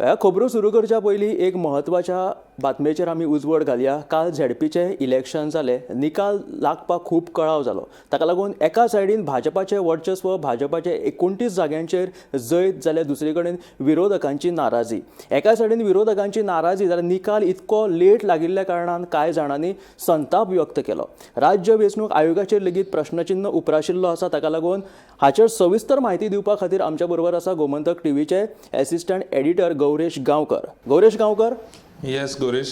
ह्या खबरो सुरू करच्या पयलीं एक म्हत्वाच्या बातमेचेर आमी उजवड घालया। काल झेडपीचें इलेक्शन जालें, निकाल लागपाक खूब कळाव जालो। ताका लागून एका सायडीन भाजपाचें वर्चस्व, भाजपाचे 29 जाग्यांचेर जैत जाल्यार दुसरे कडेन विरोधकांची नाराजी। एका सायडीन विरोधकांची नाराजी जाल्यार निकाल इतको लेट लागिल्ल्या कारणान कांय जाणांनी संताप व्यक्त केलो। राज्य वेंचणूक आयोगाचेर लेगीत प्रश्नचिन्ह उप्राशिल्लो आसा। ताका लागून हाचेर सविस्तर म्हायती दिवपा खातीर आमच्या बरोबर आसा गोमंतक टीव्हीचे assistant editor Gauresh Gaonkar. Gauresh Gaonkar, yes Gaurish,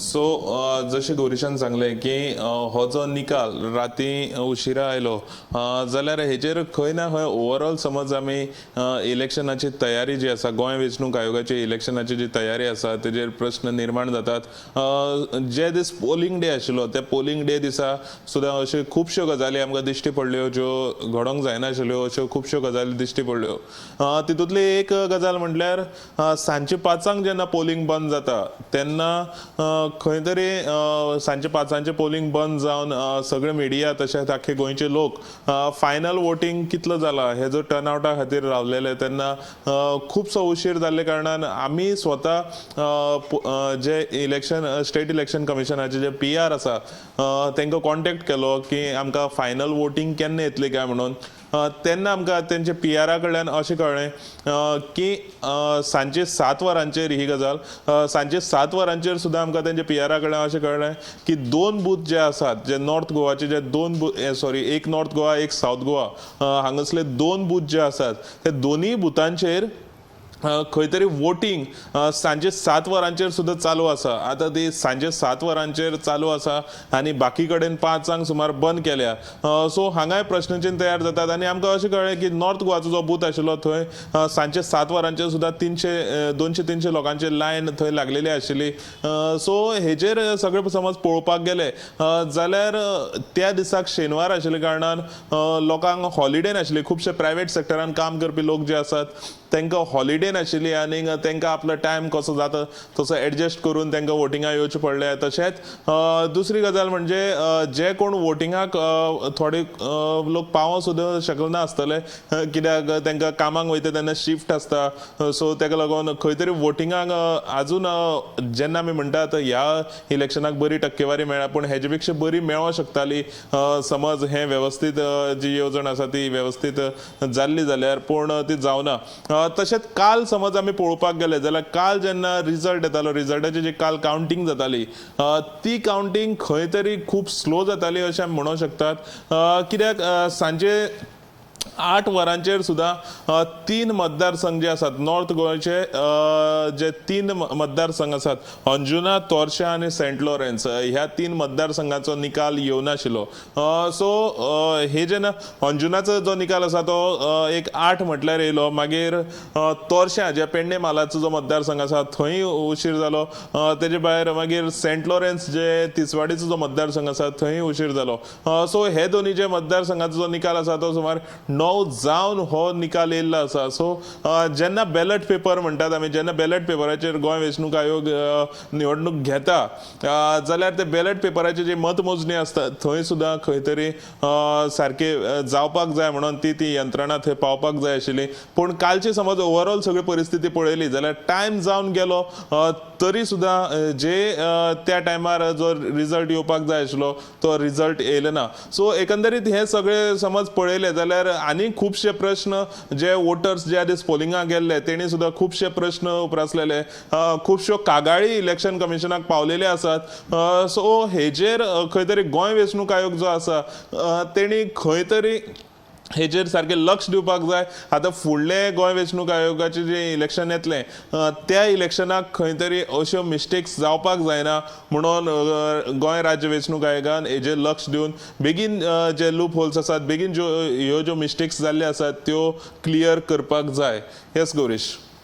so जशें गौरीशान सांगलें की हो जो निकाल राती उशिरा आयलो जाल्यार हेचेर खंय ना खंय ओवरऑल समज आमी इलेक्शनाची तयारी जी आसा, गोंय वेंचणूक आयोगाची इलेक्शनाची जी तयारी आसा तेजेर प्रश्न निर्माण जातात। जे दीस पोलिंग डे आशिल्लो त्या पोलिंग डे दिसा सुद्दां अश्यो खुबश्यो गजाली आमकां दिश्टी पडल्यो ज्यो घडोवंक जायनाशिल्ल्यो, अश्यो खुबश्यो गजाली दिश्टी पडल्यो। तितूंतली एक गजाल म्हटल्यार सांजचे 5 जेन्ना पोलिंग बंद जाता तेन्ना खंय तरी सांजचे 5 पोलिंग बंद जावन सगळे मिडिया तशेंच आख्खे गोंयचे लोक फायनल वोटींग कितलो जाला हेजो टर्नआउटा खातीर रावलेले। तेन्ना खुबसो उशीर जाल्ले कारणान आमी स्वता जे स्टेट इलेक्शन कमिशनाचे जे PR आसा तांकां कॉन्टॅक्ट केलो की आमकां फायनल वोटींग केन्ना येतली काय म्हणून। तेन्ना आमकां तेंचे PR कडल्यान अशें कळ्ळें की सांजचे 7 वरांचेर ही गजाल, सांजचे 7 वरांचेर सुद्दां आमकां तेंचे PR कडल्यान अशें कळ्ळें की 2 बूथ जे आसात, जे नॉर्थ गोवाचे जे 2 बूथ, एक नॉर्थ गोवा एक सावथ गोवा हांगासले 2 बूथ जे आसात ते दोनूय बुथांचेर खंय तरी वोटींग सांजे 7 वरांचेर सुद्दां चालू आसा। आतां ती सांजे 7 वरांचेर चालू आसा आनी बाकी कडेन 5 सुमार बंद केल्या। सो हांगाय प्रश्नचिन्ह तयार जातात आनी आमकां अशें कळ्ळें की नॉर्थ गोवाचो जो बूथ आशिल्लो थंय सांजे 7 वरांचेर सुद्दां 200-300 लोकांची लायन थंय लागलेली आशिल्ली। सो हेजेर सगळे समज पळोवपाक गेले जाल्यार त्या दिसाक शेनवार आशिल्ल्या कारणान लोकांक हॉलिडे नाशिल्ली। खुबशे प्रायवेट सेक्टरान काम करपी लोक जे आसात तांकां हॉलिडे नाशिल्ली आनी तांकां आपलो टायम कसो जाता तसो एडजस्ट करून तांकां वोटिंगाक येवचें पडलें। तशेंच दुसरी गजाल म्हणजे जे कोण वोटिंगाक थोडे लोक पावों सुद्दां शकना आसतले कित्याक तांकां कामाक वयता तेन्ना शिफ्ट आसता। सो ताका लागून खंय तरी वोटिंगाक आजून जेन्ना आमी म्हणटात ह्या इलेक्शनाक बरी टक्केवारी मेळ्ळ्या, पूण हेजे पेक्षा बरी मेळों शकताली समज हें वेवस्थीत जी येवजण आसा ती वेवस्थीत जाल्ली जाल्यार, पूण ती जावना। तशेंच काल समज आमी पळोवपाक गेले जाल्यार काल जेन्ना रिजल्ट येतालो, रिजल्टाची जी काल कावंटींग जाताली ती कावंटींग खंय तरी खूब स्लो जाताली अशें आमी म्हणूंक शकतात। कित्याक सांजे 8 वरांचेर सुद्दां 3 मतदारसंघ जे आसात नॉर्थ गोंयचे, जे 3 मतदारसंघ आसात अंजुना, तोर्शा आनी सेंट लॉरेन्स, ह्या 3 मतदारसंघाचो निकाल येवनाशिल्लो। सो हे जेन्ना अंजुनाचो जो निकाल आसा तो एक 8 म्हटल्यार येयलो, मागीर तोर्शा जे पेडणे मालाचो जो मतदारसंघ आसा थंय उशीर जालो, तेजे भायर मागीर सेंट लॉरेन्स जे तिसवाडीचो जो मतदारसंघ आसा थंय उशीर जालो। सो हे दोनी जे मतदारसंघाचो जो निकाल आसा तो सुमार 9 जावन हो निकाल येयल्लो आसा। सो जेन्ना बॅलट पेपर म्हणटात आमी, जेन्ना बॅलट पेपराचेर गोंय वेंचणूक आयोग निवडणूक घेता जाल्यार ते बॅलट पेपराची जी मतमोजणी आसता थंय सुद्दां खंय तरी सारके जावपाक जाय म्हणून ती यंत्रणा थंय पावपाक जाय आशिल्ली। पूण कालची समज ओवरऑल सगळी परिस्थिती पळयली जाल्यार टायम जावन गेलो तरी सुद्दां जे त्या टायमार जो रिजल्ट येवपाक जाय आशिल्लो तो रिजल्ट येयलो ना। सो एकंदरीत हे सगळे समज पळयले जाल्यार आनी खुबशे प्रश्न जे वोटर्स ज्या दीस पोलिंगाक गेल्ले तेणी सुद्दां खुबशे प्रश्न उपरासलेले, खुबश्यो कागाळी इलेक्शन कमिशनाक पावलेले आसात। सो हेजेर खंय तरी गोंय वेंचणूक आयोग जो आसा तेणी खंय तरी हेजेर सारकें लक्ष दिवपाक जाय। आतां फुडले गोंय वेंचणूक आयोगाचें जें इलेक्शन येतलें त्या इलेक्शनाक खंय तरी अश्यो मिस्टेक्स जावपाक जायना म्हणून गोंय राज्य वेंचणूक आयोगान हेजेर लक्ष दिवन बेगीन जे लूप होल्स आसात, बेगीन ह्यो ज्यो मिस्टेक्स जाल्ल्यो आसात त्यो क्लियर करपाक जाय। येस गौरीश।